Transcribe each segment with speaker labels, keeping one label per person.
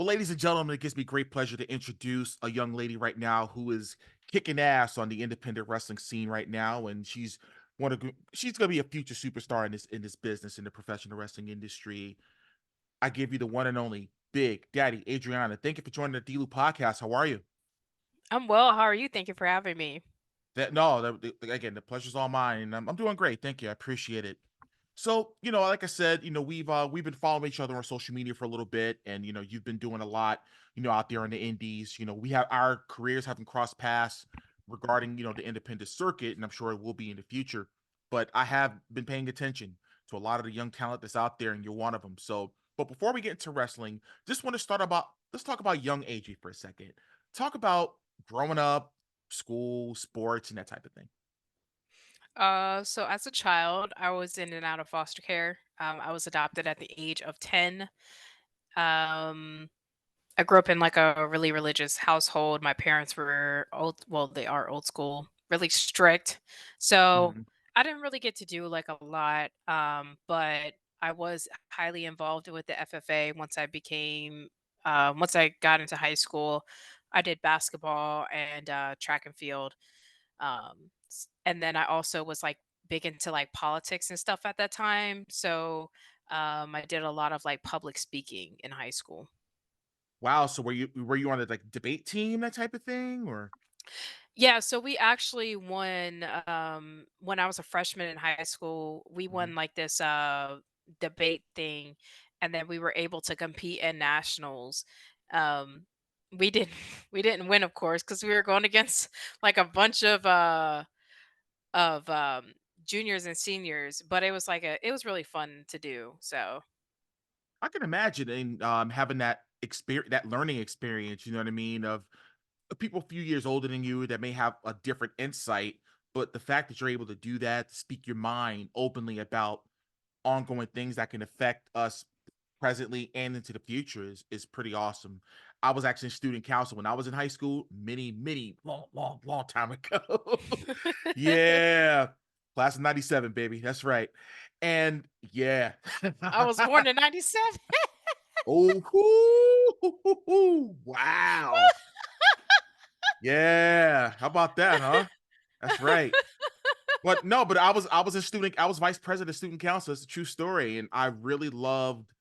Speaker 1: Well, ladies and gentlemen, it gives me great pleasure to introduce a young lady right now who is kicking ass on the independent wrestling scene right now, and she's going to be a future superstar in this business in the professional wrestling industry. I give you the one and only Big Daddy Adrianna. Thank you for joining the D-Lew Podcast. How are you?
Speaker 2: I'm well. How are you? Thank you for having me.
Speaker 1: That no, again, the pleasure's all mine, and I'm doing great. Thank you. I appreciate it. So, like I said, we've been following each other on social media for a little bit, and you've been doing a lot, out there in the indies. We have our careers haven't crossed paths regarding, the independent circuit, and I'm sure it will be in the future. But I have been paying attention to a lot of the young talent that's out there, and you're one of them. So, but before we get into wrestling, just want to start about let's talk about young AJ for a second. Talk about growing up, school, sports, and that type of thing.
Speaker 2: So as a child, I was in and out of foster care. I was adopted at the age of 10. Um, I grew up in like a really religious household. My parents were old, well, they are old school, really strict. So
Speaker 1: Mhm.
Speaker 2: I didn't really get to do like a lot. But I was highly involved with the FFA once I got into high school. I did basketball and track and field. And then I also was like big into like politics and stuff at that time. So I did a lot of like public speaking in high school.
Speaker 1: Wow, so were you on the, like, debate team, that type of thing, or
Speaker 2: Yeah, so we actually won when I was a freshman in high school, we
Speaker 1: Mhm.
Speaker 2: won like this debate thing, and then we were able to compete in nationals. Um we didn't we didn't win, of course, because we were going against like a bunch of juniors and seniors, but it was really fun to do. So
Speaker 1: I can imagine having that learning experience, you know what I mean, of people a few years older than you that may have a different insight, but the fact that you're able to do that, to speak your mind openly about ongoing things that can affect us presently and into the future is pretty awesome. I was actually in student council when I was in high school, many, many long, long, long time ago. Yeah. Class of 97, baby. That's right. And yeah.
Speaker 2: I was born in 97.
Speaker 1: Oh, wow. Yeah. How about that, huh? That's right. But no, but I was vice president of student council. It's a true story. And I really loved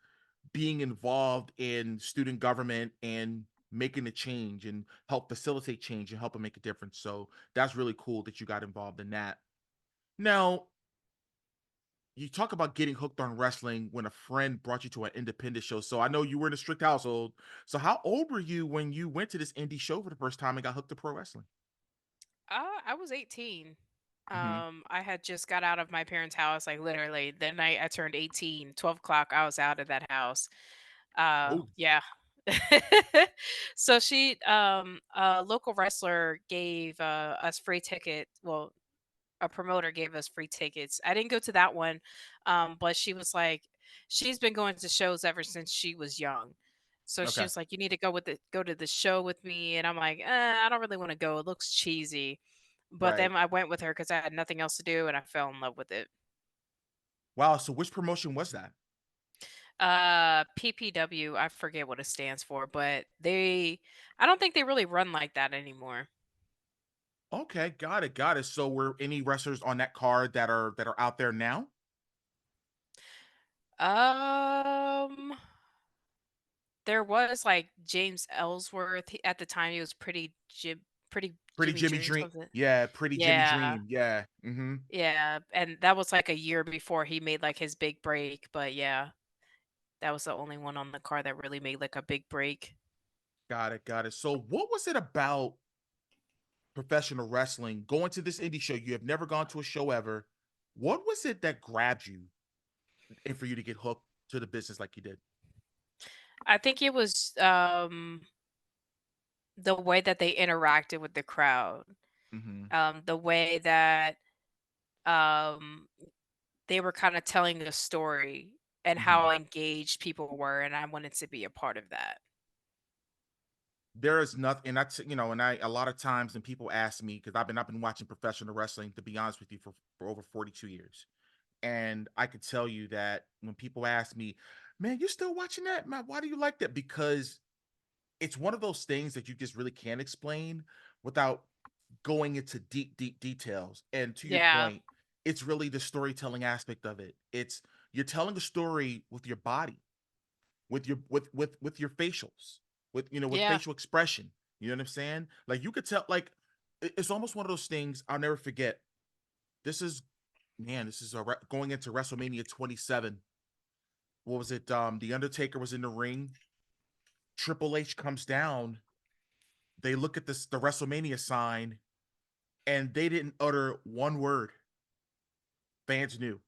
Speaker 1: being involved in student government and making a change and help facilitate change and help them make a difference. So that's really cool that you got involved in that. Now, you talk about getting hooked on wrestling when a friend brought you to an independent show. So I know you were in a strict household. So how old were you when you went to this indie show for the first time and got hooked to pro wrestling?
Speaker 2: I was 18.
Speaker 1: Hmm.
Speaker 2: I had just got out of my parents' house, like literally the night I turned 18, 12 o'clock, I was out of that house.
Speaker 1: Oh,
Speaker 2: Yeah. So a local wrestler gave us free ticket. Well, a promoter gave us free tickets. I didn't go to that one, but she was like, she's been going to shows ever since she was young. So she
Speaker 1: okay.
Speaker 2: was like, "You need to go to the show with me," and I'm like, I don't really want to go. It looks cheesy." But
Speaker 1: Right.
Speaker 2: then I went with her because I had nothing else to do, and I fell in love with it.
Speaker 1: Wow. So which promotion was that?
Speaker 2: PPW, I forget what it stands for, but I don't think they really run like that anymore.
Speaker 1: Okay, got it, got it. So were any wrestlers on that card that are out there now?
Speaker 2: Um, there was like James Ellsworth. At the time, he was pretty
Speaker 1: Pretty
Speaker 2: Jimmy
Speaker 1: Jimmy
Speaker 2: Dream
Speaker 1: Dream.
Speaker 2: something.
Speaker 1: Yeah, Pretty Jimmy
Speaker 2: Yeah,
Speaker 1: Dream. Yeah. Hmm.
Speaker 2: yeah, and that was like a year before he made like his big break. But yeah, that was the only one on the card that really made like a big break.
Speaker 1: Got it, got it. So what was it about professional wrestling going to this indie show? You have never gone to a show ever. What was it that grabbed you and for you to get hooked to the business like you did?
Speaker 2: I think it was the way that they interacted with the crowd,
Speaker 1: Hmm.
Speaker 2: the way that um they were kind of telling a story and
Speaker 1: Hmm.
Speaker 2: how engaged people were, and I wanted to be a part of that.
Speaker 1: There is nothing, and and I a lot of times when people ask me because I've been watching professional wrestling to be honest with you for over 42 years. And I could tell you that when people ask me, "Man, you still watching that? Man, why do you like that?" Because it's one of those things that you just really can't explain without going into deep details. And to your
Speaker 2: Yeah.
Speaker 1: point, it's really the storytelling aspect of it. It's you're telling a story with your body, with your with your facials, with with
Speaker 2: Yeah.
Speaker 1: facial expression. You know what I'm saying? Like you could tell, like it's almost one of those things I'll never forget. This is man, this is going into WrestleMania 27. What was it? The Undertaker was in the ring. Triple H comes down. They look at this the WrestleMania sign, and they didn't utter one word. Fans knew.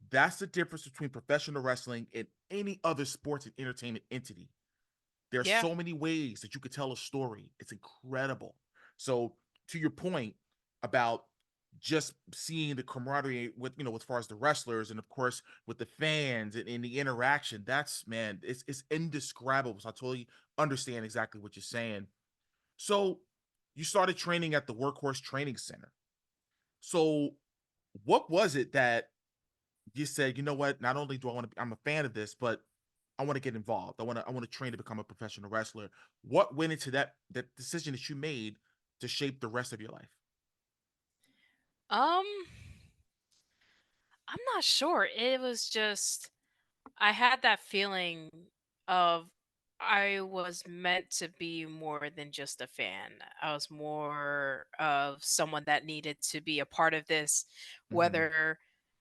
Speaker 1: That's the difference between professional wrestling and any other sports and entertainment entity. There's
Speaker 2: Yeah.
Speaker 1: so many ways that you could tell a story. It's incredible. So to your point about just seeing the camaraderie with as far as the wrestlers and of course with the fans and the interaction, that's man, it's indescribable. So I totally understand exactly what you're saying. So you started training at the Workhorse Training Center. So what was it that you said, you know what? Not only do I want to, I'm a fan of this, but I want to get involved. I want to train to become a professional wrestler. What went into that decision that you made to shape the rest of your life?
Speaker 2: Um, I'm not sure. It was just I had that feeling of I was meant to be more than just a fan. I was more of someone that needed to be a part of this.
Speaker 1: Hmm.
Speaker 2: Whether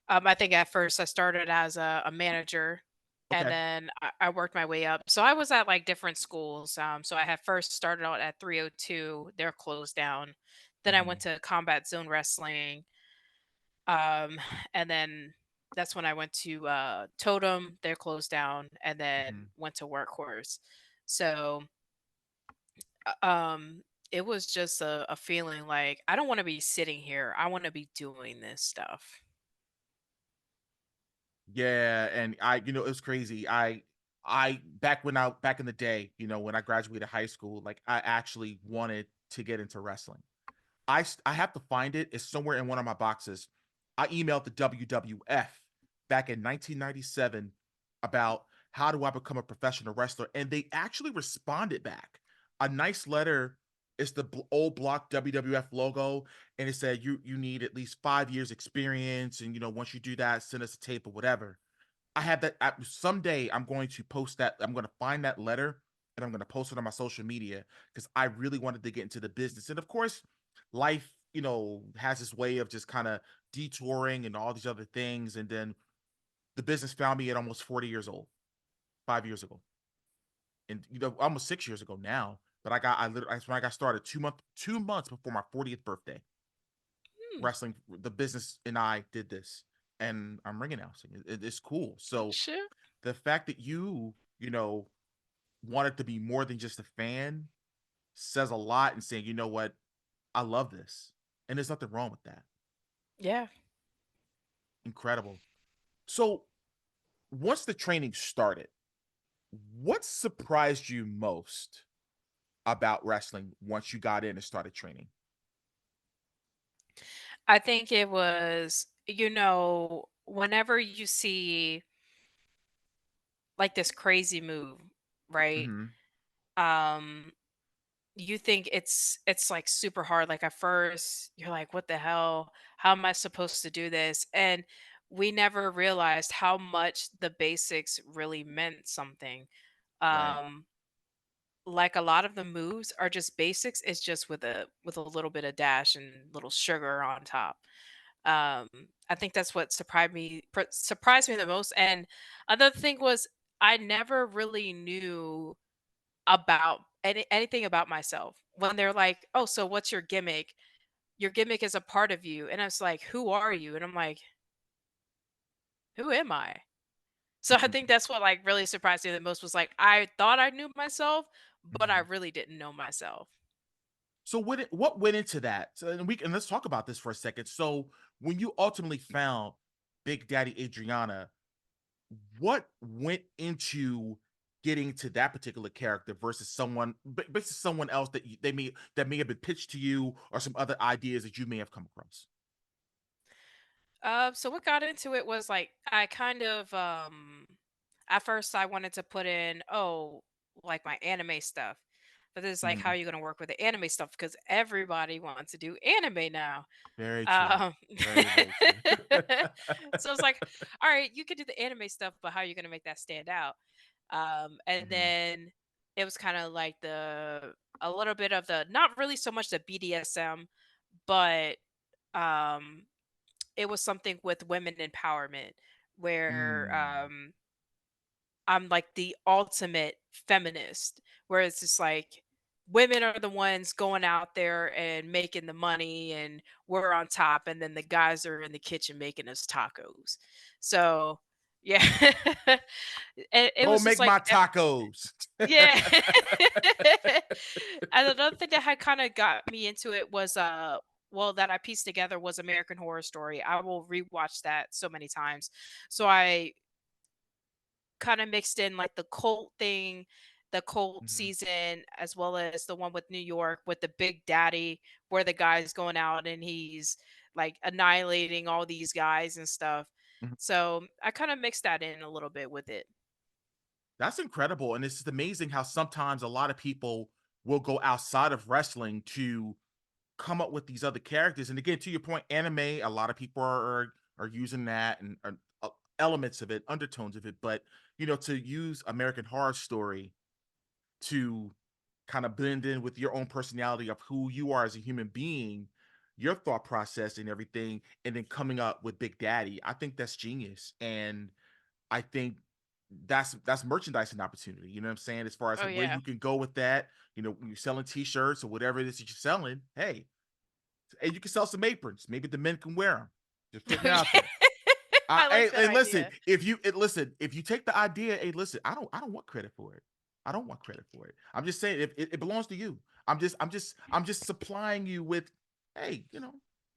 Speaker 2: I think at first I started as a manager, and
Speaker 1: Okay.
Speaker 2: then I worked my way up. So I was at like different schools. So I had first started out at 302. They're closed down. Then I went
Speaker 1: Hmm.
Speaker 2: to Combat Zone Wrestling, um, and then that's when I went to Totem, they're closed down, and then
Speaker 1: Hmm.
Speaker 2: went to Workhorse. So uh, um it was just a feeling like I don't want to be sitting here. I want to be doing this stuff.
Speaker 1: Yeah, and it was crazy. I back in the day, when I graduated high school, like I actually wanted to get into wrestling. I have to find it. It's somewhere in one of my boxes. I emailed the WWF back in 1997 about how do I become a professional wrestler, and they actually responded back. A nice letter. It's the old block WWF logo, and it said you need at least 5 years experience, and once you do that, send us a tape or whatever. I have that. Someday I'm going to post that. I'm going to find that letter and I'm going to post it on my social media because I really wanted to get into the business. And of course, life, has this way of just kind of detouring and all these other things. And then the business found me at almost 40 years old, 5 years ago, and almost 6 years ago now. But I literally, that's when I got started 2 months before my 40th birthday.
Speaker 2: Hmm,
Speaker 1: Wrestling, the business, and I did this, and I'm ring announcing. It's cool. So
Speaker 2: sure.
Speaker 1: the fact that wanted to be more than just a fan says a lot and saying, you know what, I love this. And there's nothing wrong with that.
Speaker 2: Yeah.
Speaker 1: Incredible. So once the training started, what surprised you most about wrestling once you got in and started training?
Speaker 2: I think it was, whenever you see like this crazy move, right?
Speaker 1: Hmm.
Speaker 2: Um you think it's like super hard. Like at first you're like, what the hell, how am I supposed to do this? And we never realized how much the basics really meant something.
Speaker 1: Right.
Speaker 2: um like a lot of the moves are just basics. It's just with a little bit of dash and little sugar on top. um I think that's what surprised me the most. And another thing was I never really knew about anything about myself. When they're like, "Oh, so what's your gimmick?" Your gimmick is a part of you. And I was like, "Who are you?" And I'm like, "Who am I?" So I think that's what like really surprised me the most was like I thought I knew myself, but I
Speaker 1: Hmm.
Speaker 2: really didn't know myself.
Speaker 1: So what went into that? So and let's talk about this for a second. So when you ultimately found Big Daddy Adriana, what went into getting to that particular character versus versus someone else that may have been pitched to you or some other ideas that you may have come across?
Speaker 2: So what got into it was like I kind of at first I wanted to put in, oh, like my anime stuff. But it's like, how
Speaker 1: Hmm.
Speaker 2: are you going to work with the anime stuff? Because everybody wants to do anime now.
Speaker 1: Very true.
Speaker 2: Um,
Speaker 1: Very, very true.
Speaker 2: so it's like, all right, you could do the anime stuff, but how are you going to make that stand out? And
Speaker 1: Hmm.
Speaker 2: then it was kind of like a little bit of the, not really so much the BDSM, but um, it was something with women empowerment where
Speaker 1: Mm.
Speaker 2: I'm like the ultimate feminist, where it's just like women are the ones going out there and making the money and we're on top and then the guys are in the kitchen making us tacos. So yeah. It
Speaker 1: Go
Speaker 2: was just
Speaker 1: make
Speaker 2: like
Speaker 1: my tacos.
Speaker 2: yeah. And another thing that had kind of got me into it was well that I pieced together was American Horror Story. I will rewatch that so many times. So I kind of mixed in like the cult thing, the cult
Speaker 1: Mhm,
Speaker 2: season, as well as the one with New York with the Big Daddy, where the guy's going out and he's like annihilating all these guys and stuff.
Speaker 1: mhm.
Speaker 2: So I kind of mixed that in a little bit with it.
Speaker 1: That's incredible, and it's just amazing how sometimes a lot of people will go outside of wrestling to come up with these other characters. And again, to your point, anime, a lot of people are using that and elements of it, undertones of it. But to use American Horror Story to kind of blend in with your own personality of who you are as a human being, your thought process and everything, and then coming up with Big Daddy, I think that's genius. And I think that's merchandising opportunity. You know what I'm saying? As far as
Speaker 2: Oh
Speaker 1: where
Speaker 2: yeah.
Speaker 1: you can go with that, when you're selling t-shirts or whatever it is that you're selling, hey, and you can sell some aprons. Maybe the men can wear them. Just putting
Speaker 2: Oh
Speaker 1: it out
Speaker 2: yeah.
Speaker 1: there.
Speaker 2: I
Speaker 1: Hey,
Speaker 2: like that
Speaker 1: and listen,
Speaker 2: idea.
Speaker 1: if you take the idea, hey, listen, I don't want credit for it. I don't want credit for it. I'm just saying if it belongs to you. I'm just supplying you with, hey,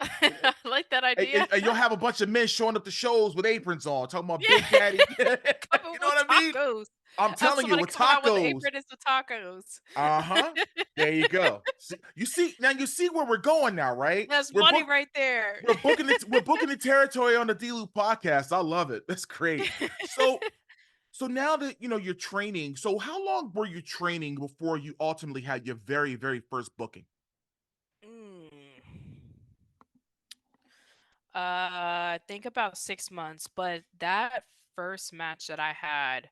Speaker 2: I like that idea.
Speaker 1: and you'll have a bunch of men showing up to shows with aprons on, talking about Big
Speaker 2: Yeah.
Speaker 1: Daddy. You know
Speaker 2: Coming with
Speaker 1: what I mean?
Speaker 2: tacos.
Speaker 1: I'm
Speaker 2: Have
Speaker 1: telling you,
Speaker 2: somebody
Speaker 1: with
Speaker 2: coming out with the
Speaker 1: tacos.
Speaker 2: apron and some tacos.
Speaker 1: Uh-huh. There you go. You see where we're going now, right?
Speaker 2: That's
Speaker 1: We're
Speaker 2: money
Speaker 1: book
Speaker 2: right there.
Speaker 1: we're booking the territory on the D-Lew podcast. I love it. That's great. So now that you're training, so how long were you training before you ultimately had your very, very first booking?
Speaker 2: Mm. I think about 6 months, but that first match that I had,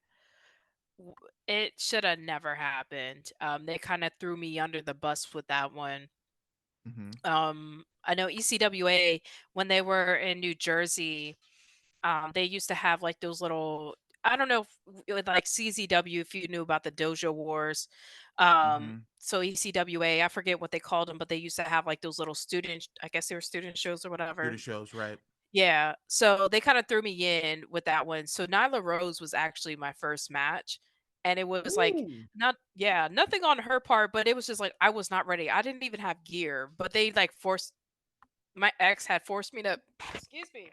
Speaker 2: w- it should have never happened. They kind of threw me under the bus with that one.
Speaker 1: Hmm.
Speaker 2: I know ECWA when they were in New Jersey. They used to have like those little, I don't know if with like CZW, if you knew about the Dojo Wars.
Speaker 1: Hmm.
Speaker 2: So ECWA, I forget what they called them, but they used to have like those little student, I guess they were student shows or
Speaker 1: Do
Speaker 2: whatever.
Speaker 1: the shows, right?
Speaker 2: Yeah. So they kind of threw me in with that one. So Nyla Rose was actually my first match. And it was like
Speaker 1: Ooh.
Speaker 2: nothing on her part, but it was just like I was not ready. I didn't even have gear, but they like forced my ex had forced me to excuse me,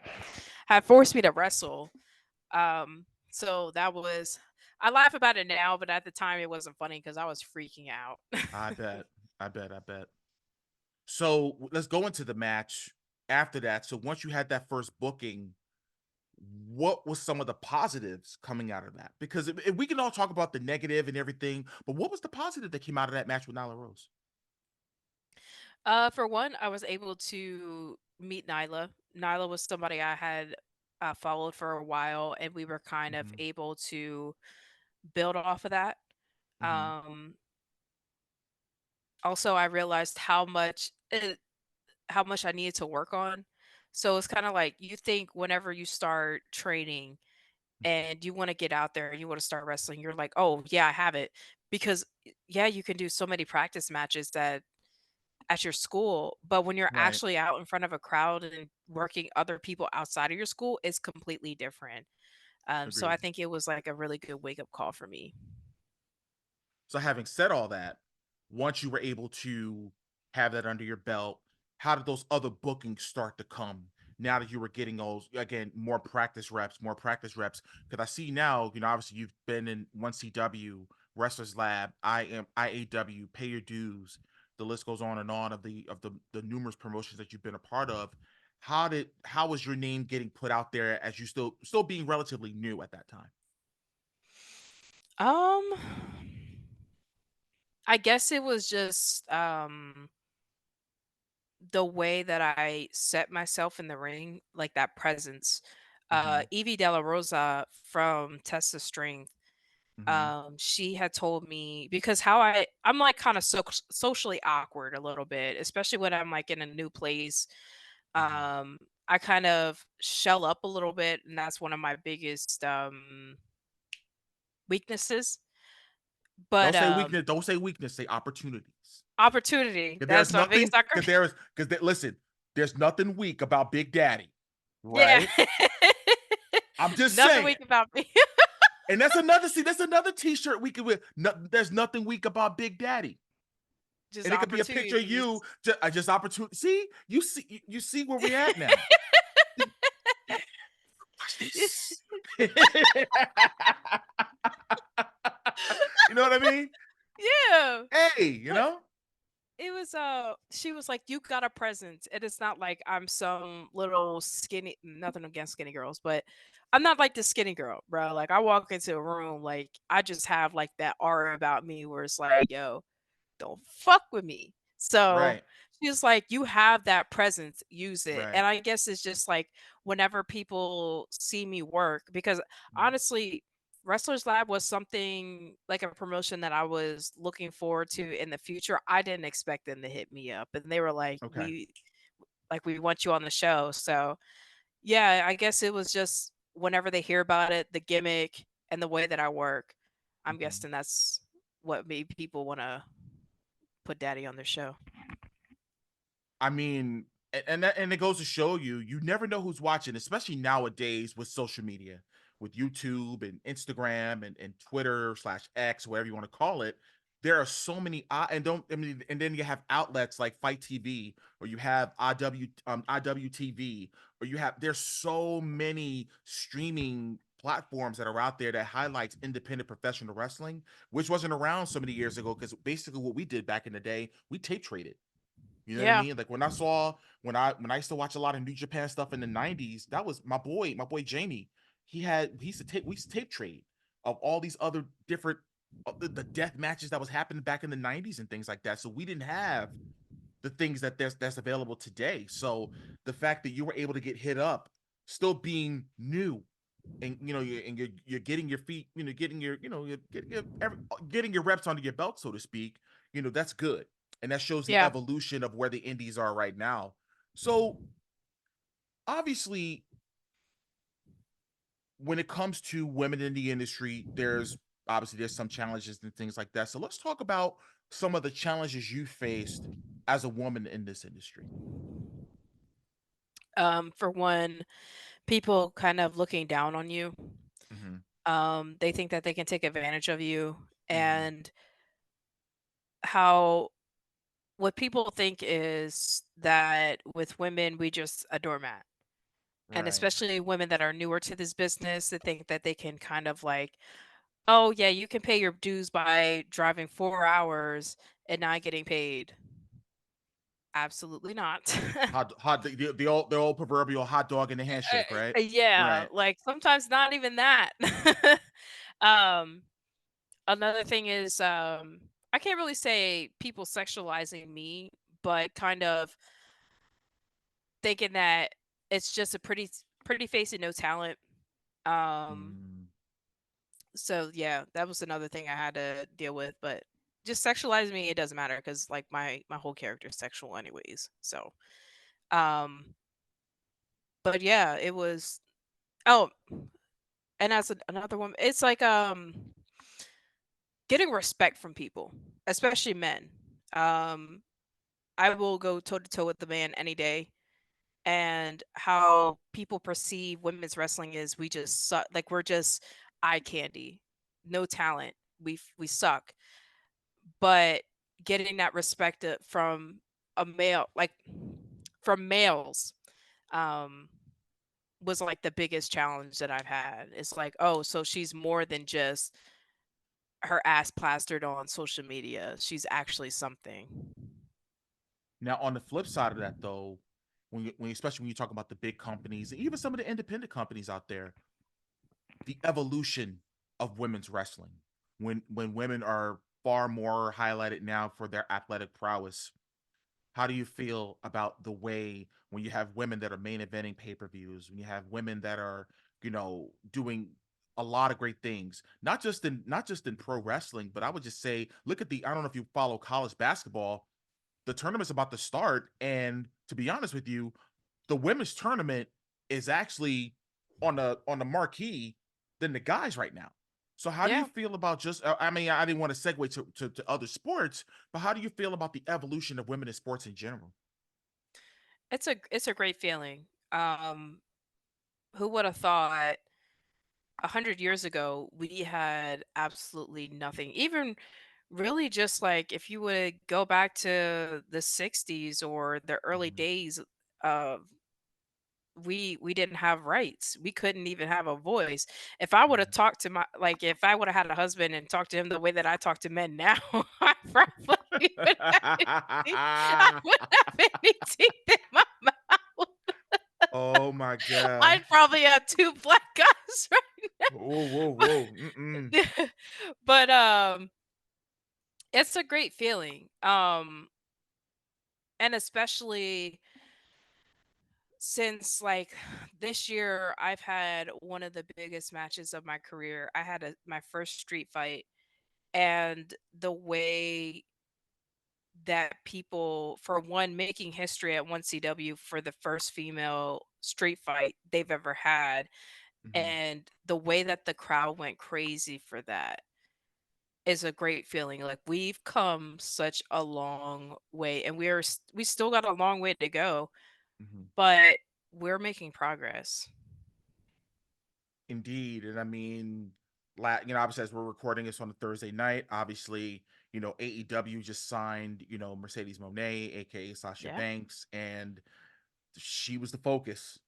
Speaker 2: had forced me to wrestle. So that was, I laugh about it now, but at the time it wasn't funny because I was freaking out.
Speaker 1: I bet. I bet. So let's go into the match after that. So once you had that first booking, what was some of the positives coming out of that? Because if we can all talk about the negative and everything, but what was the positive that came out of that match with Nyla Rose?
Speaker 2: For one, I was able to meet Nyla. Nyla was somebody I had followed for a while, and we were kind of
Speaker 1: Hmm.
Speaker 2: able to build off of that.
Speaker 1: Hmm.
Speaker 2: Um, Also, I realized how much I needed to work on. So it's kind of like you think whenever you start training and you want to get out there and you want to start wrestling, you're like, oh yeah, I have it. Because yeah, you can do so many practice matches that at your school, but when you're
Speaker 1: Right.
Speaker 2: actually out in front of a crowd and working other people outside of your school, it's completely different. So I
Speaker 1: Agreed.
Speaker 2: think it was like a really good wake up call for me.
Speaker 1: So having said all that, once you were able to have that under your belt, how did those other bookings start to come? Now that you were getting those again, more practice reps, more practice reps. Because I see now, obviously you've been in 1CW, Wrestlers Lab, I am IAW, Pay Your Dues. The list goes on and on of the numerous promotions that you've been a part of. How was your name getting put out there as you still being relatively new at that time?
Speaker 2: Um, I guess it was just the way that I set myself in the ring, like that presence.
Speaker 1: Mm-hmm.
Speaker 2: Evie Della Rosa from Test of Strength,
Speaker 1: Mm-hmm.
Speaker 2: she had told me, because I'm like kind of socially awkward a little bit, especially when I'm like in a new place.
Speaker 1: Mm-hmm.
Speaker 2: Um, I kind of shell up a little bit, and that's one of my biggest weaknesses. But
Speaker 1: Don't say weakness. Don't say weakness. Say opportunities.
Speaker 2: opportunity,
Speaker 1: Because there's
Speaker 2: that's my
Speaker 1: nothing.
Speaker 2: biggest awkward.
Speaker 1: Listen. There's nothing weak about Big Daddy,
Speaker 2: Yeah.
Speaker 1: right? I'm just
Speaker 2: Nothing
Speaker 1: saying.
Speaker 2: weak about me.
Speaker 1: And that's another. See, that's another T-shirt we could wear. No, there's nothing weak about Big Daddy,
Speaker 2: Just
Speaker 1: and it could be a picture of
Speaker 2: opportunities.
Speaker 1: you. Just opportunity. See, you see where we're at now. Watch this. You know what I mean?
Speaker 2: Yeah.
Speaker 1: Hey,
Speaker 2: But it was she was like, "You got a presence." And it's not like I'm some little skinny, nothing against skinny girls, but I'm not like the skinny girl, bro. Like I walk into a room, like I just have like that aura about me where it's like, yo, don't fuck with me. So
Speaker 1: right,
Speaker 2: she's like, you have that presence, use it.
Speaker 1: right.
Speaker 2: And I guess it's just like whenever people see me work, because
Speaker 1: Mhm.
Speaker 2: honestly, Wrestlers Lab was something like a promotion that I was looking forward to in the future. I didn't expect them to hit me up, and they were like,
Speaker 1: Okay.
Speaker 2: we want you on the show. So yeah, I guess it was just whenever they hear about it, the gimmick and the way that I work, I'm
Speaker 1: Mhm.
Speaker 2: guessing that's what made people want to put Daddy on their show.
Speaker 1: I mean, and it goes to show you, you never know who's watching, especially nowadays with social media, with YouTube and Instagram and Twitter slash X, whatever you want to call it. There are so many, and don't I mean, and then you have outlets like Fight TV, or you have IWTV, or you have there's so many streaming platforms that are out there that highlights independent professional wrestling, which wasn't around so many years ago. Because basically, what we did back in the day, we tape traded. You know what I
Speaker 2: Yeah.
Speaker 1: mean? Like when I used to watch a lot of New Japan stuff in the 90s, that was my boy Jamie. He used to tape we used to tape trade of all these other different the death matches that was happening back in the 90s and things like that. So we didn't have the things that's available today. So the fact that you were able to get hit up, still being new, and you're getting your feet, getting your you're getting your reps under your belt, so to speak. That's good, and that shows the
Speaker 2: Yeah.
Speaker 1: evolution of where the indies are right now. So obviously, when it comes to women in the industry, there's some challenges and things like that. So let's talk about some of the challenges you faced as a woman in this industry.
Speaker 2: For one, people kind of looking down on you.
Speaker 1: Mm-hmm.
Speaker 2: They think that they can take advantage of you,
Speaker 1: Mm-hmm.
Speaker 2: and how what people think is that with women we just a doormat. And
Speaker 1: Right.
Speaker 2: especially women that are newer to this business, they think that they can kind of like, oh yeah, you can pay your dues by driving 4 hours and not getting paid. Absolutely not.
Speaker 1: The old proverbial hot dog in the handshake, right?
Speaker 2: Yeah,
Speaker 1: Right.
Speaker 2: like sometimes not even that. um, Another thing is, I can't really say people sexualizing me, but kind of thinking that it's just a pretty face and no talent. Um,
Speaker 1: Mm.
Speaker 2: so yeah, that was another thing I had to deal with, but just sexualizing me, it doesn't matter because like my whole character is sexual anyways. So, um, but yeah, it was. Oh, and as another one, it's like getting respect from people, especially men. Um, I will go toe to toe with the man any day. And how people perceive women's wrestling is we just suck, like we're just eye candy, no talent. We suck. But getting that respect from a male, like from males, um, was like the biggest challenge that I've had. It's like, oh, so she's more than just her ass plastered on social media. She's actually something.
Speaker 1: Now, on the flip side of that, though, especially when you talk about the big companies, and even some of the independent companies out there, the evolution of women's wrestling, when women are far more highlighted now for their athletic prowess. How do you feel about the way when you have women that are main eventing pay-per-views, when you have women that are, doing a lot of great things, not just in pro wrestling, but I would just say, look at the I don't know if you follow college basketball, the tournament's about to start, and to be honest with you, the women's tournament is actually on the marquee than the guys right now. So how do you
Speaker 2: Yeah,
Speaker 1: feel about just I mean, I didn't want to segue to other sports, but how do you feel about the evolution of women in sports in general?
Speaker 2: it's a great feeling. Who would have thought 100 years ago we had absolutely nothing. Even really, just like if you would go back to the '60s or the early
Speaker 1: Mhm.
Speaker 2: days of we didn't have rights. We couldn't even have a voice. If I would have
Speaker 1: Mhm.
Speaker 2: talked to my like if I would have had a husband and talked to him the way that I talk to men now, I probably would have any I wouldn't have any teeth in my mouth.
Speaker 1: Oh my god.
Speaker 2: I'd probably have two black guys
Speaker 1: Whoa, whoa, whoa. Mm-mm.
Speaker 2: right now. But it's a great feeling. And especially since like this year I've had one of the biggest matches of my career. I had my first street fight, and the way that people, for one, making history at 1CW for the first female street fight they've ever had,
Speaker 1: Mhm.
Speaker 2: and the way that the crowd went crazy for that is a great feeling. Like, we've come such a long way, and we still got a long way to go,
Speaker 1: Mhm.
Speaker 2: but we're making progress.
Speaker 1: Indeed, and I mean, obviously, as we're recording this on a Thursday night, obviously, AEW just signed, Mercedes Moné, aka Sasha
Speaker 2: Yeah.
Speaker 1: Banks, and she was the focus.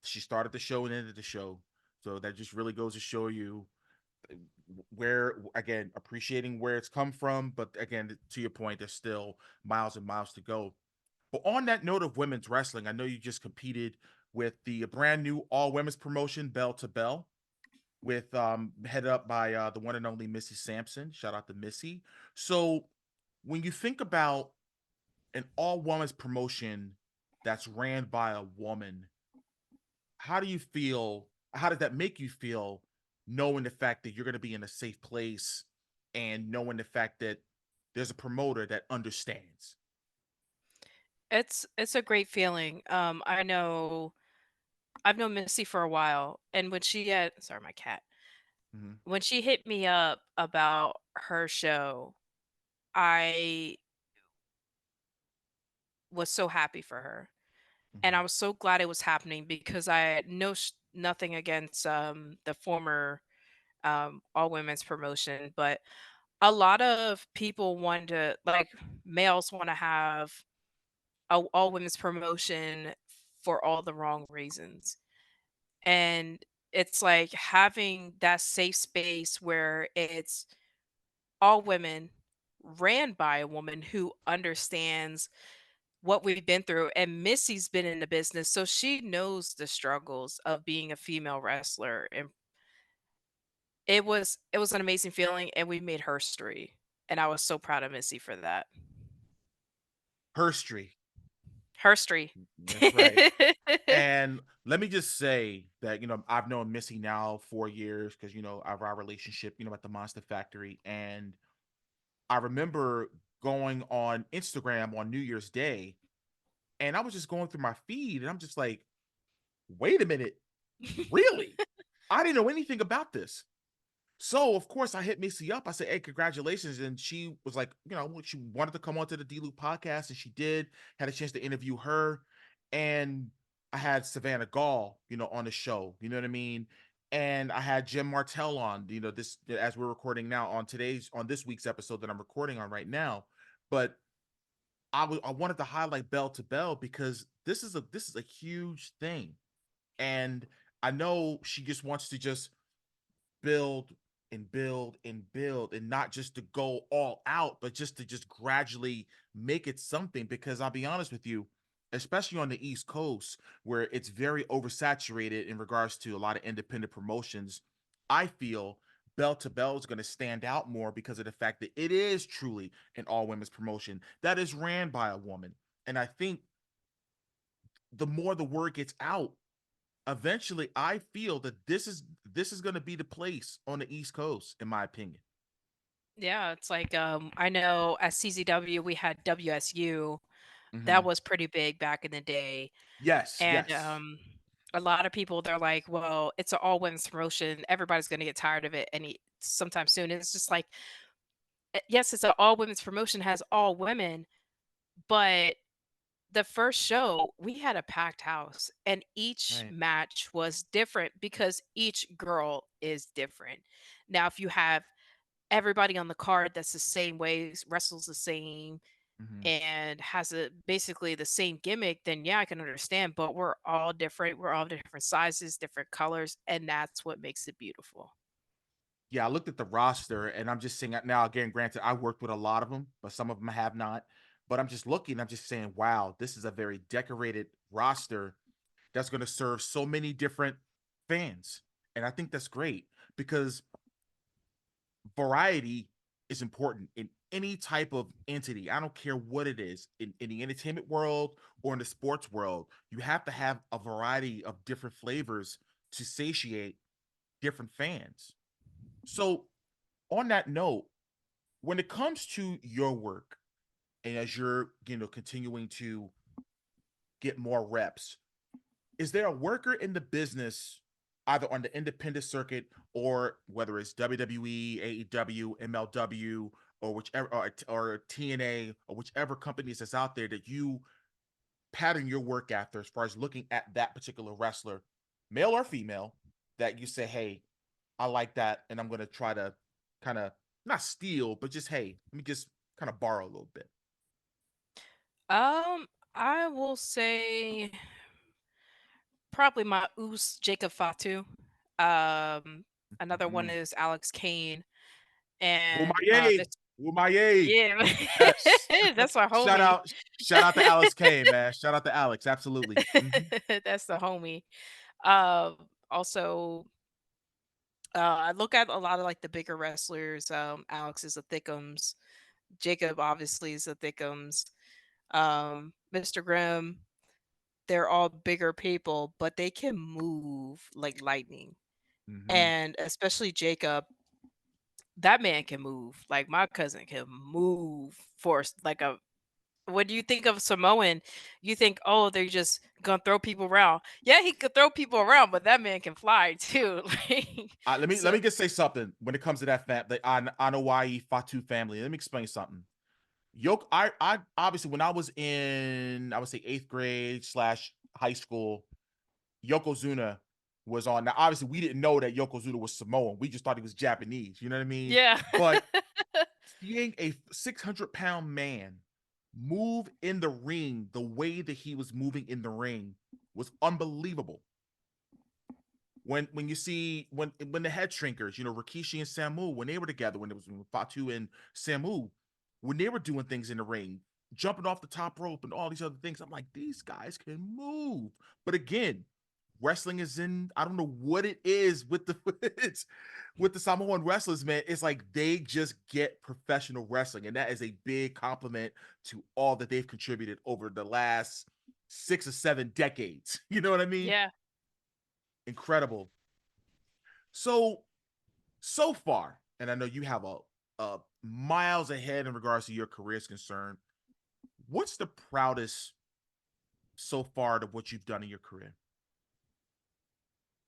Speaker 1: She started the show and ended the show, so that just really goes to show you where, again, appreciating where it's come from, but again, to your point, there's still miles and miles to go. But on that note of women's wrestling, I know you just competed with the brand new all women's promotion, Bell to Bell, with headed up by the one and only Missy Sampson. Shout out to Missy. So when you think about an all women's promotion that's ran by a woman, how do you feel? How does that make you feel, knowing the fact that you're going to be in a safe place and knowing the fact that there's a promoter that understands?
Speaker 2: It's a great feeling. I've known Missy for a while, and when she had sorry, my cat.
Speaker 1: Mhm.
Speaker 2: When she hit me up about her show, I was so happy for her, and I
Speaker 1: Mhm.
Speaker 2: was so glad it was happening because I had nothing against the former all women's promotion, but a lot of people want to like males want to have a all women's promotion for all the wrong reasons. And it's like having that safe space where it's all women ran by a woman who understands what we've been through. And Missy's been in the business, so she knows the struggles of being a female wrestler. And it was an amazing feeling, and we made history. And I was so proud of Missy for that.
Speaker 1: Herstory.
Speaker 2: Herstory.
Speaker 1: That's right. And let me just say that, I've known Missy now 4 years because, of our relationship, at the Monster Factory. And I remember going on Instagram on New Year's Day, and I was just going through my feed, and I'm just like, wait a minute, really? I didn't know anything about this. So of course I hit Missy up. I said, "Hey, congratulations!" And she was like, she wanted to come onto the D-Lew podcast, and she did. Had a chance to interview her, and I had Savannah Gall, on the show. You know what I mean? And I had Jim Martell on. This as we're recording now on this week's episode that I'm recording on right now. But I wanted to highlight Bell to Bell because this is a huge thing, and I know she just wants to just build and build and build, and not just to go all out, but just to just gradually make it something. Because I'll be honest with you, especially on the East Coast where it's very oversaturated in regards to a lot of independent promotions, I feel bell to bell is going to stand out more because of the fact that it is truly an all women's promotion that is ran by a woman. And I think the more the word gets out, eventually I feel that this is going to be the place on the East Coast, in my opinion.
Speaker 2: Yeah, it's like I know at CZW we had WSU. That
Speaker 1: Hmm.
Speaker 2: was pretty big back in the day.
Speaker 1: Yes,
Speaker 2: And
Speaker 1: yes.
Speaker 2: a lot of people they're like, "Well, it's an all women's promotion. Everybody's going to get tired of it any sometime soon." And it's just like, yes, it's an all women's promotion, has all women, but the first show, we had a packed house and each
Speaker 1: Right.
Speaker 2: match was different because each girl is different. Now, if you have everybody on the card that's the same way, wrestles the same,
Speaker 1: Hmm.
Speaker 2: and has a basically the same gimmick, then yeah, I can understand. But we're all different. We're all different sizes, different colors, and that's what makes it beautiful.
Speaker 1: Yeah, I looked at the roster and I'm just saying now again, granted, I worked with a lot of them, but some of them I have not. But I'm just looking, I'm just saying, wow, this is a very decorated roster that's going to serve so many different fans. And I think that's great because variety is important in any type of entity. I don't care what it is in the entertainment world or in the sports world. You have to have a variety of different flavors to satiate different fans. So, on that note, when it comes to your work and as you're, continuing to get more reps, is there a worker in the business, either on the independent circuit or whether it's WWE, AEW, MLW, or whichever, or TNA, or whichever companies that's out there that you pattern your work after, as far as looking at that particular wrestler, male or female, that you say, hey, I like that, and I'm going to try to kind of not steal, but just, hey, let me just kind of borrow a little bit.
Speaker 2: I will say probably my Oos Jacob Fatu. Um, Another one
Speaker 1: Mm-hmm.
Speaker 2: is Alex Kane, and
Speaker 1: Wumaye,
Speaker 2: it's
Speaker 1: Wumaye.
Speaker 2: yeah,
Speaker 1: Yes.
Speaker 2: that's my
Speaker 1: shout
Speaker 2: homie.
Speaker 1: out, shout out to Alex Kane, man. Shout out to Alex. Absolutely. Mhm.
Speaker 2: That's the homie. Also, I look at a lot of like the bigger wrestlers. Alex is a Thickums. Jacob obviously is a Thickums. Mr. Grimm. They're all bigger people, but they can move like lightning.
Speaker 1: Mhm.
Speaker 2: And especially Jacob, that man can move. Like my cousin can move for like a when you think of Samoan, you think, oh, they're just gonna throw people around. Yeah, he could throw people around, but that man can fly too. Like,
Speaker 1: Let me
Speaker 2: so
Speaker 1: just say something when it comes to that the Anawai Fatu family. Let me explain something. I obviously when I was in, I would say, eighth grade slash high school, Yokozuna was on. Now, obviously, we didn't know that Yokozuna was Samoan. We just thought he was Japanese. You know what I mean?
Speaker 2: yeah.
Speaker 1: But seeing a 600-pound man move in the ring the way that he was moving in the ring was unbelievable. When you see when the head shrinkers, Rikishi and Samu, when they were together, when it was Fatu and Samu, when they were doing things in the ring, jumping off the top rope and all these other things, I'm like, these guys can move. But again, wrestling is in, I don't know what it is with the it's, with the Samoan wrestlers, man. It's like they just get professional wrestling, and that is a big compliment to all that they've contributed over the last 6 or 7 decades. You know what I mean?
Speaker 2: Yeah.
Speaker 1: Incredible. So far, and I know you have a miles ahead in regards to your career is concerned. What's the proudest so far to what you've done in your career?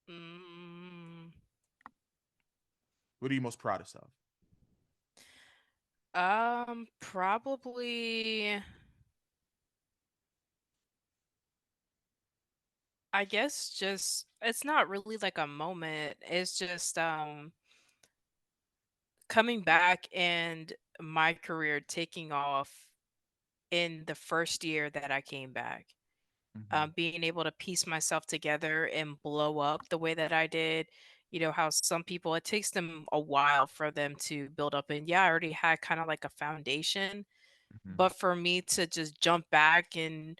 Speaker 2: Mm,
Speaker 1: What are you most proudest of?
Speaker 2: Probably I guess just it's not really like a moment. It's just coming back and my career taking off in the first year that I came back.
Speaker 1: Hmm.
Speaker 2: Being able to piece myself together and blow up the way that I did. You know, how some people, it takes them a while for them to build up. And yeah, I already had kind of like a foundation.
Speaker 1: Hmm.
Speaker 2: But for me to just jump back and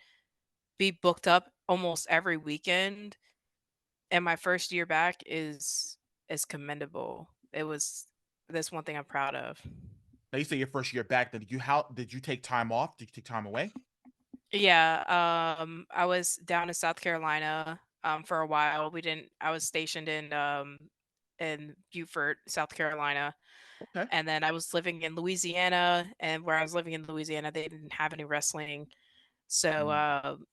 Speaker 2: be booked up almost every weekend and my first year back is commendable. it was that's one thing I'm proud of.
Speaker 1: Now you say your first year back. Then how did you take time off? Did you take time away?
Speaker 2: Yeah, I was down in South Carolina for a while. We didn't I was stationed in Beaufort, South Carolina,
Speaker 1: Okay.
Speaker 2: and then I was living in Louisiana, and where I was living in Louisiana, they didn't have any wrestling. So
Speaker 1: Mm,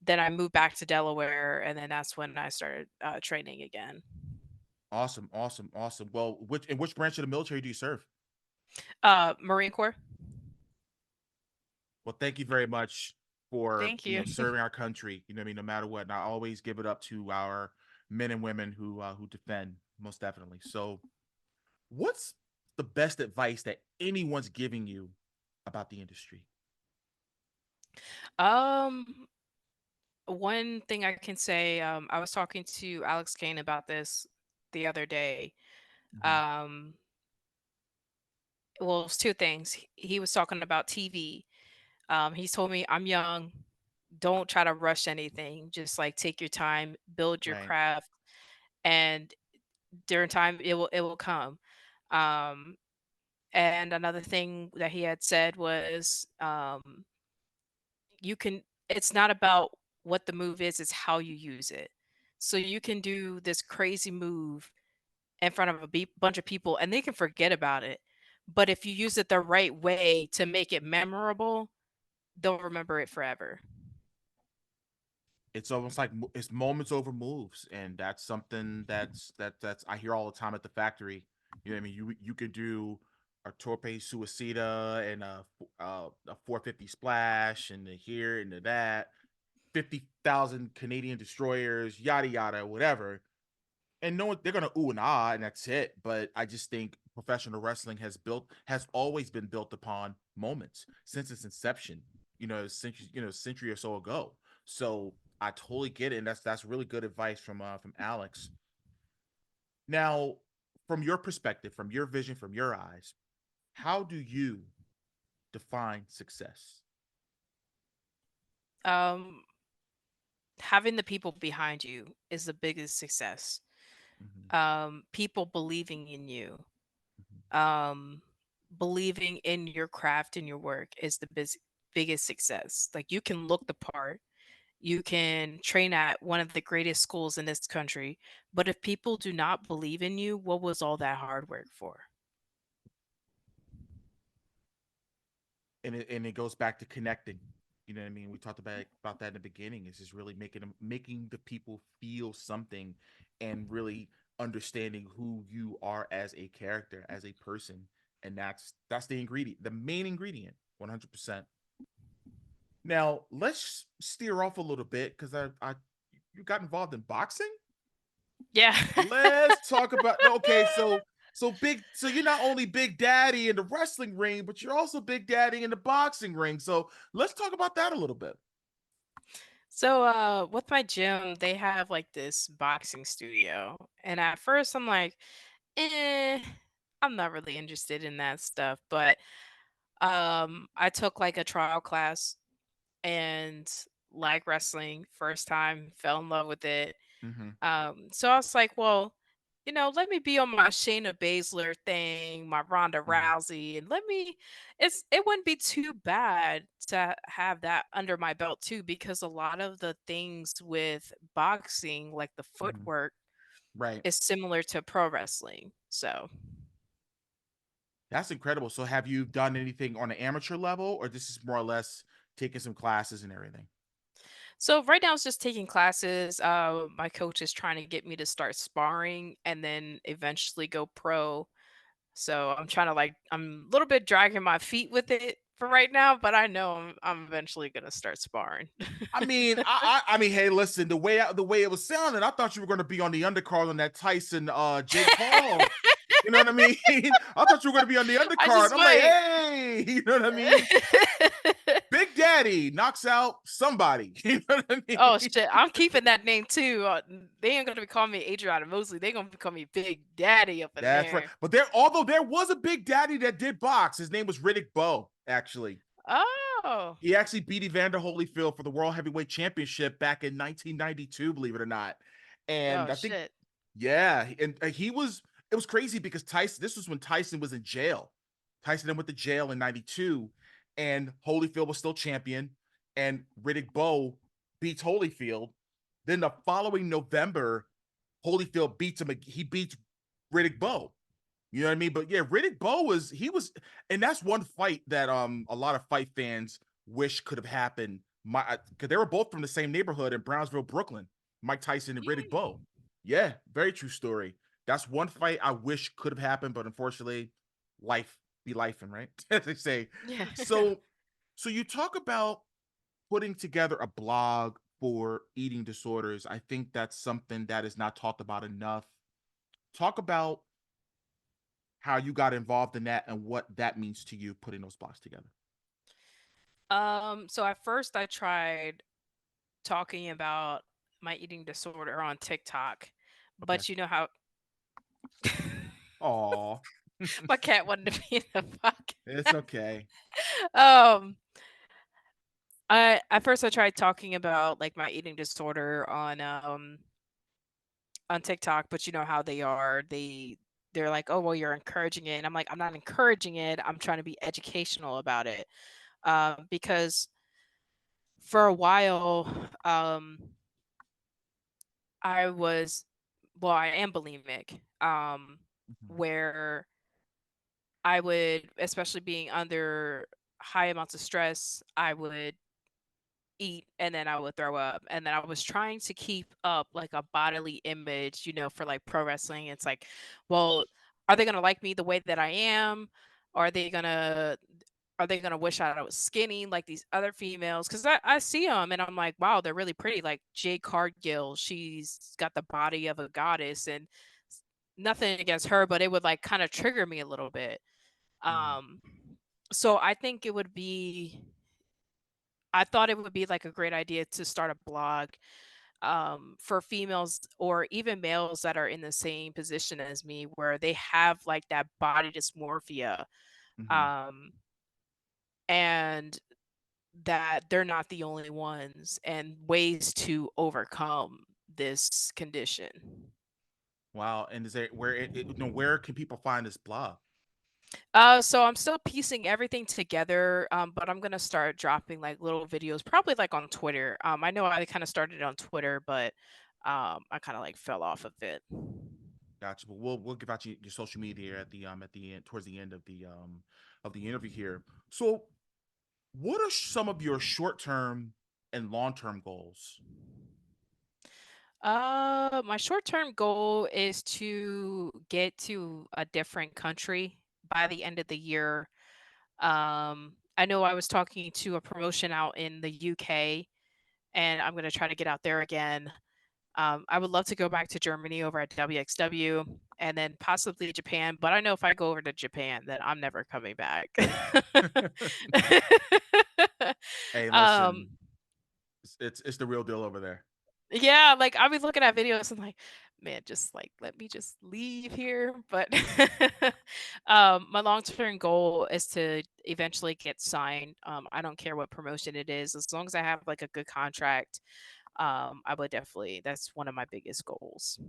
Speaker 2: then I moved back to Delaware, and then that's when I started training again.
Speaker 1: awesome, awesome, awesome. Well, which branch of the military do you serve?
Speaker 2: Marine Corps.
Speaker 1: Well, thank you very much for
Speaker 2: Thank you.
Speaker 1: serving our country. You know what I mean, no matter what. And I always give it up to our men and women who defend, most definitely. So, what's the best advice that anyone's giving you about the industry?
Speaker 2: um, One thing I can say, I was talking to Alex Kane about this the other day.
Speaker 1: Hmm.
Speaker 2: Um, well, it was two things. He was talking about TV. He's told me I'm young. Don't try to rush anything. Just like take your time, build your
Speaker 1: Right.
Speaker 2: craft, and during time it will come. Um, and another thing that he had said was, you can. It's not about what the move is; it's how you use it. So you can do this crazy move in front of a bunch of people and they can forget about it. But if you use it the right way to make it memorable, they'll remember it forever.
Speaker 1: It's almost like it's moments over moves, and that's something that's I hear all the time at the factory. You know what I mean? You could do a torpe suicida and a 450 splash and the here and the that 50,000 Canadian destroyers, yada yada, whatever. And no one, they're gonna ooh and ah, and that's it. But I just think professional wrestling has always been built upon moments since its inception. Century or so ago. So I totally get it, and that's really good advice from Alex. Now, from your perspective, from your vision, from your eyes, how do you define success?
Speaker 2: Um, Having the people behind you is the biggest success.
Speaker 1: Mm-hmm,
Speaker 2: People believing in you,
Speaker 1: mm-hmm,
Speaker 2: um, believing in your craft and your work is the biggest success. Like you can look the part, you can train at one of the greatest schools in this country, but if people do not believe in you, what was all that hard work for?
Speaker 1: and it goes back to connecting. You know what I mean? We talked about that in the beginning. Is just really making the people feel something, and really understanding who you are as a character, as a person, and that's the ingredient, the main ingredient, 100%. Now let's steer off a little bit because I you got involved in boxing.
Speaker 2: Yeah.
Speaker 1: Let's talk about okay. So you're not only Big Daddy in the wrestling ring, but you're also Big Daddy in the boxing ring. So let's talk about that a little bit.
Speaker 2: So with my gym, they have like this boxing studio. And at first I'm like, eh, I'm not really interested in that stuff. But I took like a trial class and like wrestling first time, fell in love with it.
Speaker 1: Mm-hmm.
Speaker 2: So I was like, well, let me be on my Shayna Baszler thing, my Ronda
Speaker 1: Mm-hmm.
Speaker 2: Rousey, and it wouldn't be too bad to have that under my belt too, because a lot of the things with boxing, like the
Speaker 1: Mm-hmm.
Speaker 2: footwork,
Speaker 1: Right.
Speaker 2: is similar to pro wrestling. So
Speaker 1: That's incredible. So have you done anything on an amateur level, or this is more or less taking some classes and everything?
Speaker 2: so right now it's just taking classes. My coach is trying to get me to start sparring and then eventually go pro. So I'm trying to I'm a little bit dragging my feet with it for right now, but I know I'm eventually gonna start sparring.
Speaker 1: I mean, hey, listen, the way it was sounding, I thought you were going to be on the undercard on that Tyson Jake Paul. You know what I mean? I thought you were going to be on the
Speaker 2: I
Speaker 1: undercard.
Speaker 2: just
Speaker 1: I'm like,
Speaker 2: might.
Speaker 1: hey, you know what I mean? Big Daddy knocks out somebody. You know what I
Speaker 2: Oh
Speaker 1: mean?
Speaker 2: shit, I'm keeping that name too. They ain't gonna be calling me Adriana Mosley. They gonna be calling me Big Daddy up in
Speaker 1: That's right.
Speaker 2: there.
Speaker 1: But although there was a Big Daddy that did box, his name was Riddick Bowe, actually.
Speaker 2: Oh.
Speaker 1: He actually beat Evander Holyfield for the World Heavyweight Championship back in 1992, believe it or not. And
Speaker 2: Oh
Speaker 1: I think,
Speaker 2: shit.
Speaker 1: yeah, and it it was crazy because Tyson, this was when Tyson was in jail. Tyson then went to jail in 92, and Holyfield was still champion, and Riddick Bowe beats Holyfield. Then the following November, Holyfield beats him. He beats Riddick Bowe. You know what I mean? But yeah, Riddick Bowe was, and that's one fight that a lot of fight fans wish could have happened. Because they were both from the same neighborhood in Brownsville, Brooklyn. Mike Tyson and Riddick Bowe. Yeah, very true story. That's one fight I wish could have happened, but unfortunately, life be lifing, right? As they say.
Speaker 2: Yeah.
Speaker 1: So, so you talk about putting together a blog for eating disorders. I think that's something that is not talked about enough. Talk about how you got involved in that and what that means to you putting those blogs together.
Speaker 2: So at first I tried talking about my eating disorder on TikTok,
Speaker 1: Okay.
Speaker 2: but you know how
Speaker 1: Oh,
Speaker 2: my cat wanted to be in the
Speaker 1: it's
Speaker 2: podcast.
Speaker 1: okay.
Speaker 2: Um, I at first I tried talking about like my eating disorder on TikTok, but you know how they are. They're like, "Oh, well, you're encouraging it." And I'm like, "I'm not encouraging it. I'm trying to be educational about it." Because for a while, I was well, I am bulimic.
Speaker 1: Mhm.
Speaker 2: Where I would, especially being under high amounts of stress, I would eat and then I would throw up. And then I was trying to keep up like a bodily image, for like pro wrestling. It's like, well, are they gonna like me the way that I am? Are they gonna wish I was skinny like these other females? Because I see them and I'm like, wow, they're really pretty. Like Jade Cargill, she's got the body of a goddess, and nothing against her, but it would like kind of trigger me a little bit.
Speaker 1: Mhm.
Speaker 2: Um, so I thought it would be like a great idea to start a blog for females or even males that are in the same position as me, where they have like that body dysmorphia,
Speaker 1: Mhm.
Speaker 2: um, and that they're not the only ones, and ways to overcome this condition.
Speaker 1: Wow. And is there where can people find this blog?
Speaker 2: So I'm still piecing everything together, but I'm gonna start dropping like little videos, probably like on Twitter. I know I kind of started on Twitter, but I kind of like fell off of it.
Speaker 1: Gotcha. But we'll give out your social media at the end, towards the end of the interview here. So what are some of your short term and long term goals?
Speaker 2: My short-term goal is to get to a different country by the end of the year. I know I was talking to a promotion out in the UK, and I'm gonna try to get out there again. I would love to go back to Germany over at WXW, and then possibly Japan. But I know if I go over to Japan, then I'm never coming back.
Speaker 1: Hey,
Speaker 2: um,
Speaker 1: listen, it's the real deal over there.
Speaker 2: yeah, like I'll be looking at videos and like, man, just like let me just leave here. But my long-term goal is to eventually get signed. I don't care what promotion it is, as long as I have like a good contract. I would definitely. That's one of my biggest goals.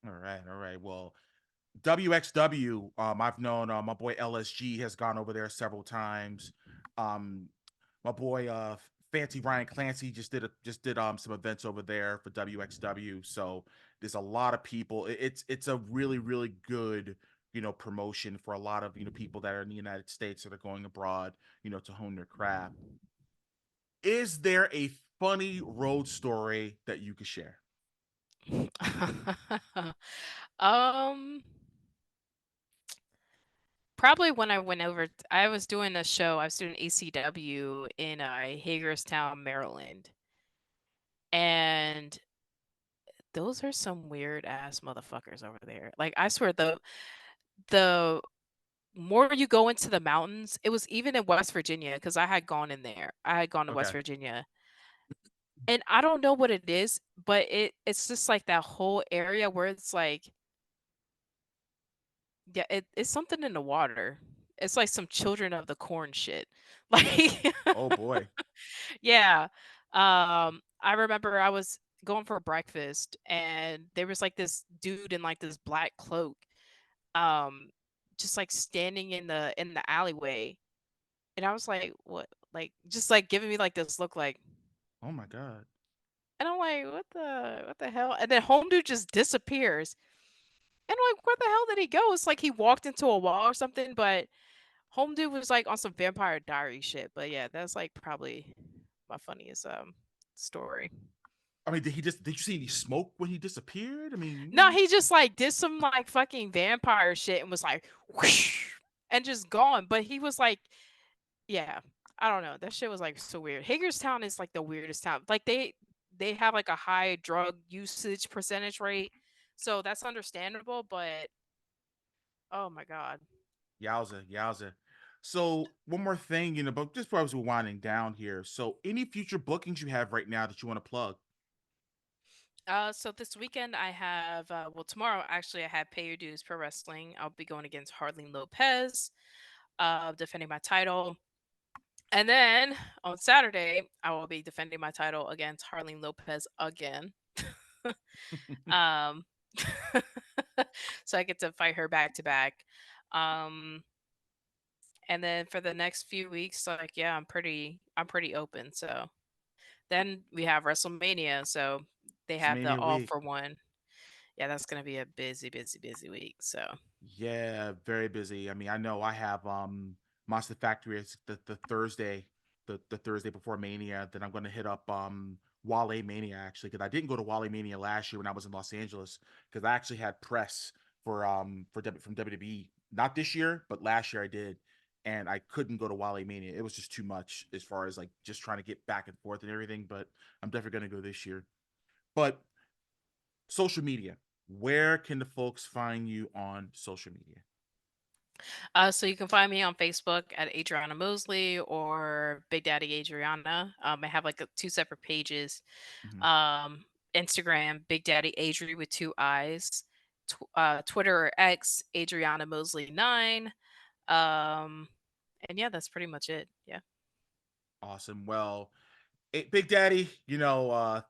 Speaker 1: All right, all right. Well, WXW, I've known my boy LSG has gone over there several times. Um, my boy Fancy Ryan Clancy just did some events over there for WXW. So there's a lot of people. It's a really good promotion for a lot of people that are in the United States that are going abroad to hone their craft. Is there a funny road story that you could share?
Speaker 2: um, Probably when I went over. I was doing a show. I was doing ACW in Hagerstown, Maryland, and those are some weird ass motherfuckers over there. Like I swear, the more you go into the mountains, it was even in West Virginia because I had gone in there. I had gone to West
Speaker 1: Okay.
Speaker 2: Virginia, and I don't know what it is, but it's just like that whole area where it's like, yeah, it's something in the water. It's like some Children of the Corn shit. Like,
Speaker 1: Oh boy.
Speaker 2: yeah. I remember I was going for breakfast and there was like this dude in like this black cloak. um, just like standing in the alleyway, and I was like, "What?" Like, just like giving me like this look, like,
Speaker 1: Oh my god.
Speaker 2: and I'm like, what the hell?" And then home dude just disappears, and I'm like, "Where the hell did he go?" It's like he walked into a wall or something, but home dude was like on some Vampire Diary shit. But yeah, that's like probably my funniest story.
Speaker 1: I mean, did you see any smoke when he disappeared? I mean,
Speaker 2: No, he just like did some like fucking vampire shit and was like whoosh, and just gone. But he was like, yeah, I don't know. That shit was like so weird. Hagerstown is like the weirdest town. Like they have like a high drug usage percentage rate. So that's understandable, but oh my god.
Speaker 1: yowza, yowza. So one more thing, but just before I was winding down here. So any future bookings you have right now that you want to plug?
Speaker 2: So this weekend I have well tomorrow actually I have Pay Your Dues Pro Wrestling. I'll be going against Harleen Lopez, defending my title. And then on Saturday, I will be defending my title against Harleen Lopez again. um, so I get to fight her back to back. Um, and then for the next few weeks, like yeah, I'm pretty open. So then we have WrestleMania, so they have the
Speaker 1: WrestleMania
Speaker 2: all
Speaker 1: week.
Speaker 2: for one. Yeah, that's gonna be a busy, busy, busy week. So
Speaker 1: Yeah, very busy. I mean, I know I have Monster Factory is the Thursday, the Thursday before Mania. Then I'm gonna hit up Wale Mania actually, because I didn't go to Wale Mania last year when I was in Los Angeles, because I actually had press from WWE. Not this year, but last year I did. And I couldn't go to Wale Mania. It was just too much as far as like just trying to get back and forth and everything. But I'm definitely gonna go this year. But social media, where can the folks find you on social media?
Speaker 2: so you can find me on Facebook at Adriana Mosley or Big Daddy Adriana. I have like two separate pages.
Speaker 1: Mhm.
Speaker 2: Um, Instagram, Big Daddy Adri with two eyes. Twitter or X, Adriana Mosley 9. Um, and yeah, that's pretty much it. Yeah.
Speaker 1: Awesome. Well, Big Daddy,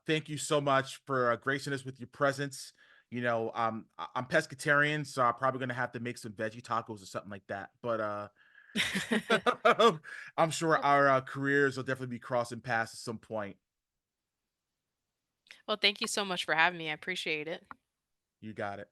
Speaker 1: thank you so much for gracing us with your presence. I'm pescatarian, so I'm probably gonna have to make some veggie tacos or something like that. But I'm sure our careers will definitely be crossing paths at some point.
Speaker 2: Well, thank you so much for having me. I appreciate it.
Speaker 1: You got it.